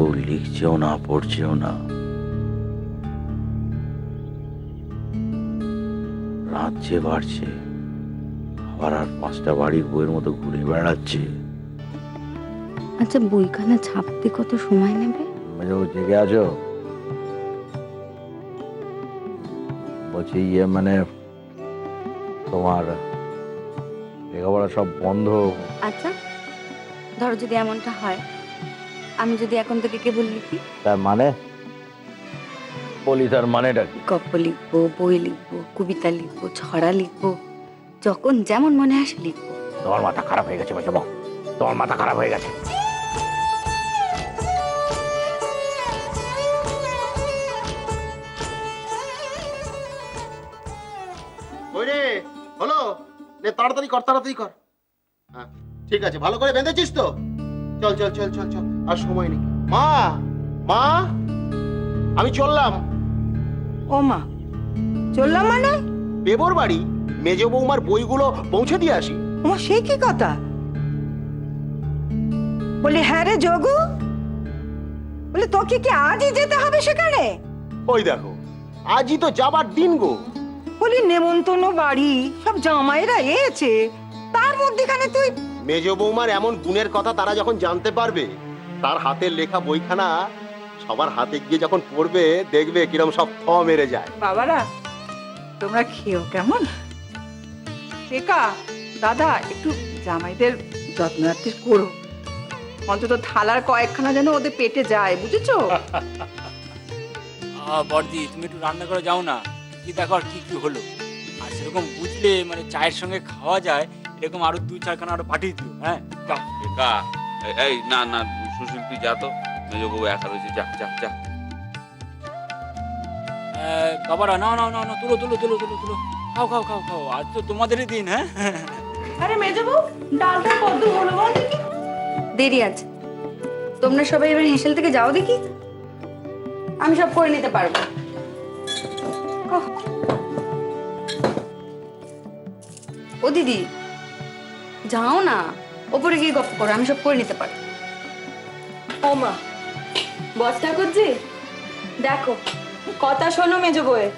ও লিখছেও না, পড়ছেও না। রাত যে বাড়ছে, আবার আর 5টা বাড়ির বইয়ের মতো ঘুরে বেড়াচ্ছে। আচ্ছা, বইখানা ছাপতে কত সময় নেবে? মেজো জেগে আছো? বলছি মানে তোমার লেখাপড়া সব বন্ধ। আচ্ছা, ধরো যদি এমনটা হয়, আমি যদি এখন থেকে কেবল লিখি? তার মানে বলি, তার মানেটা কি? গল্প লিখবো, বই লিখবো, কবিতা লিখবো, ছড়া লিখবো, যখন যেমন মনে আসে লিখবো। তোমার মাথা খারাপ হয়ে গেছে মেজো বউ, তোমার মাথা খারাপ হয়ে গেছে। হলো, তাড়াতাড়ি কর, তাড়াতাড়ি কর। হ্যাঁ ঠিক আছে, ভালো করে বেঁধেছিস তো? চল চল চল চল চল, আর সময় নেই। মা, মা, আমি চললাম। ও মা, চললাম মানে? দেবর বাড়ি মেজ বৌমার বইগুলো পৌঁছে দিয়ে আসি। ও সে কি কথা? বলি হ্যাঁ রে যোগু, বলি তোকে কি আজই যেতে হবে সেখানে? ওই দেখো, আজই তো যাবার দিন গো। বলি নেমন্তন্ন বাড়ি, সব জামাইরা এসেছে, তার মধ্যেখানে তুই? মেজ বৌমার এমন গুণের কথা তারা যখন জানতে পারবে, তার হাতের লেখা বইখানা সবার হাতে গিয়ে যখন পড়বে, দেখবে কিরম সব থ মেরে যায়। বাবারা তোমরা খেও কেমন? টেকা দাদা, একটু জামাইদের যত্ন আত্তির করো, অন্তত থালার কয়েকখানা যেন ওদের পেটে যায়, বুঝেছো? বর্দি, তুমি একটু রান্না করে যাও না, কি দেখো আর কি কি হলো। আর সেরকম বুঝলে মানে চায়ের সঙ্গে খাওয়া যায়, এরকম আরো 2-4খানা আরো পাঠিয়ে দিও। হ্যাঁ যাও। একা এই না না, সুশীল তুই যা তো, মেজ বউ একা রয়েছে, যা যা যা। বাবারা না না না না, তুলো তুলো তুলো তুলো তুলো, খাও খাও খাও খাও, আজ তো তোমাদেরই দিন। হ্যাঁ আরে মেজবু, ডালটা কত হলো বল দেখি? দেরি আছে, তোমরা সবাই এবার হেসেল থেকে যাও দেখি, আমি সব করে নিতে পারবো। ওহ। ও দিদি, যাও না, ওপরে গিয়ে গপ্প করো, আমি সব করে নিতে পারবো। ও মা, বস ঠাকুরজি দেখো, কথা শোনো মেজো বউয়ের।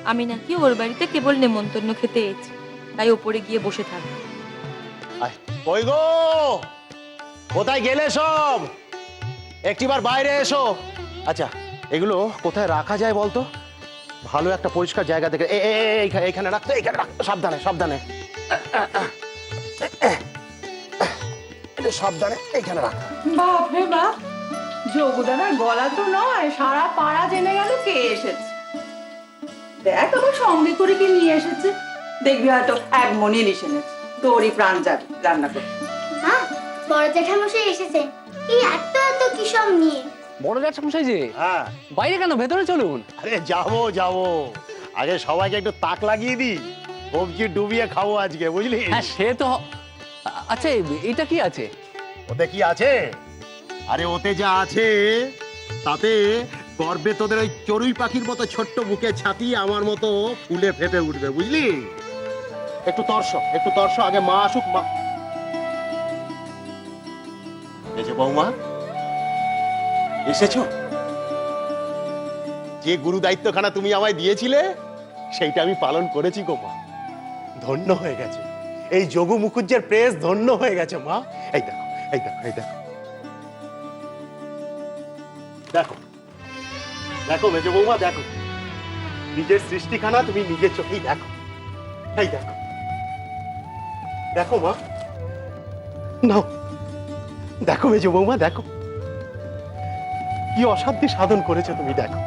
আমি নাকি ওর বাড়িতে কেবল নেমন্তন্ন খেতে এসেছি, তাই ওপরে গিয়ে বসে থাকবো। কই গো, কোথায় গেলে সব? একটিবার বাইরে এসো। আচ্ছা, এগুলো কোথায় রাখা যায় বলতো? ভালো একটা পরিষ্কার জায়গা থেকে। এইখানে রাখতো, এইখানে রাখতো, সাবধানে সাবধানে, সাবধানে এইখানে রাখ। বাপরে বাপ, যোগু দাদার গলা তো নয়, সারা পাড়া জেনে গেল কে এসেছে। দেখ আবার সঙ্গে করে কি নিয়ে এসেছে, দেখবি হয়তো এক মনে লিখে নেছে, তোরই প্রাণ যাবে রান্না করে। মা, বড় জ্যাঠামশাই এসেছে, এই এত এত কি সব নিয়ে। বড় জ্যাঠামশাই যে, হ্যাঁ, বাইরে কেন, ভেতরে চলুন। আরে যাবো যাবো, আগে সবাইকে একটু তাক লাগিয়ে দি, সবজি ডুবিয়ে খাবো আজকে, বুঝলি? হ্যাঁ সে তো আচ্ছা, এটা কি আছে? ওতে কি আছে? আরে ওতে যা আছে তাতে গর্বে তোদের ওই চড়ুই পাখির মতো ছোট্ট বুকে ছাতি আমার মতো ফুলে ফেপে উঠবে, বুঝলি? একটু তর্স, আগে মা আসুক। মা এই যে বৌমা এসেছো, যে গুরু দায়িত্বখানা তুমি আমায় দিয়েছিলে সেইটা আমি পালন করেছি গো মা, ধন্য হয়ে গেছে। এই যোগু মুখুজ্জের প্রেস ধন্য হয়ে গেছে মা। এই দেখো, এই দেখো, এই দেখো, দেখো দেখো মেজ বৌমা, দেখো নিজের সৃষ্টিখানা তুমি নিজের চোখেই দেখো। এই দেখো, দেখো মা, নাও দেখো মেজ বৌমা, দেখো কি অসাধ্য সাধন করেছো তুমি, দেখো।